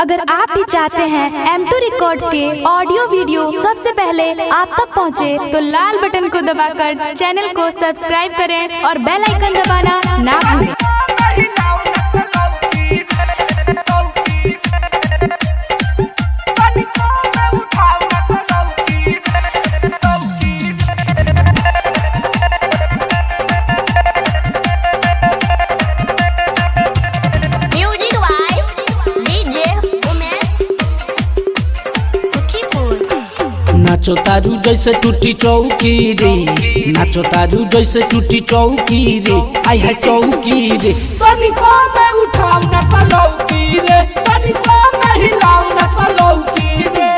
अगर आप भी चाहते हैं M2 रिकॉर्ड्स के ऑडियो वीडियो सबसे पहले आप तक पहुंचे, तो लाल बटन को दबाकर चैनल को सब्सक्राइब करें और बेल आइकन दबाना ना भूलें। नाचो तारू जैसे टूटी चौकी रे, नाचो तारू जैसे टूटी चौकी रे, आई है चौकी रे। तनिको में उठाओ न तलौकी रे, तनिको में हिलाओ न तलौकी रे।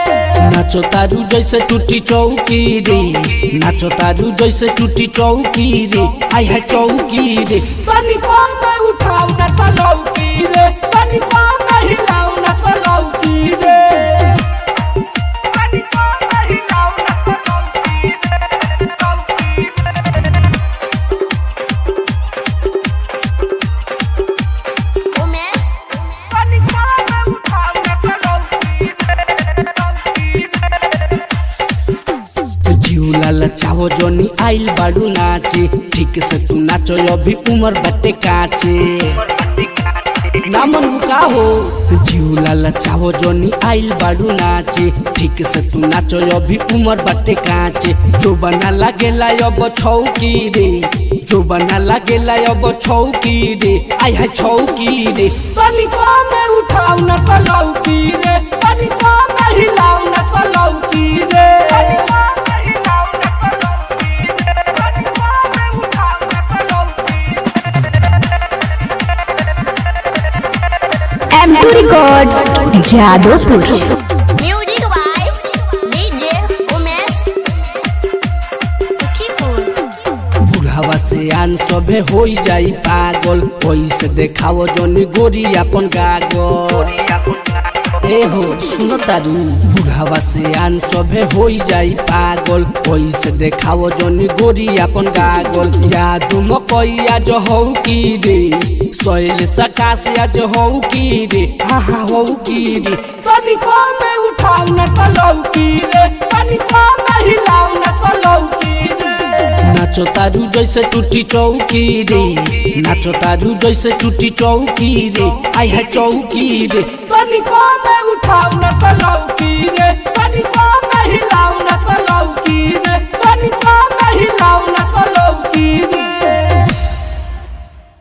नाचो तारू जैसे टूटी चौकी रे, नाचो तारू जैसे टूटी चौकी रे, आई है चौकी रे। तनिको में उठाओ न तलौकी रे, तनिको में हिलाओ न तलौकी रे। चाहो जोनी आइल बाड़ू नाचे, ठीक से तू नाचो अभी उमर बटे काचे। नामन का हो जीवलाल चाहो जोनी आइल बाड़ू नाचे, ठीक से तू नाचो अभी उमर बटे काचे। जो बना लागेला अब छौकी रे, जो बना लागेला अब छौकी रे, आई है छौकी रे। तनिको में उठाओ न तलौकी रे, तनिको में हिलाओ न तलौकी रे। M2 records Jadopur. Music by DJ Umesh Sukhipur. बुढ़ावा से आन सबे हो जाई पागल, पैसे देखाओ जोनी गोरी अपन गागल। ए हो सुनो तारू, बुढ़ावा से आन सबे हो जाई पागल, पैसे देखाओ जोनी गोरी अपन गागल। याद मकई आज हो की रे, सोयल सकाश आज हो की रे, हाँ हाँ हो की रे। तनिको में उठाओ न तलौकी रे, तनिको में हिलाओ न तलौकी रे। नाचो तारू जैसे टूटी चौकी रे, नाचो तारू जैसे टूटी चौकी रे, आई है चौकी रे। तनिको में उठाओ न तलौकी रे, तनिको में हिलाओ न तलौकी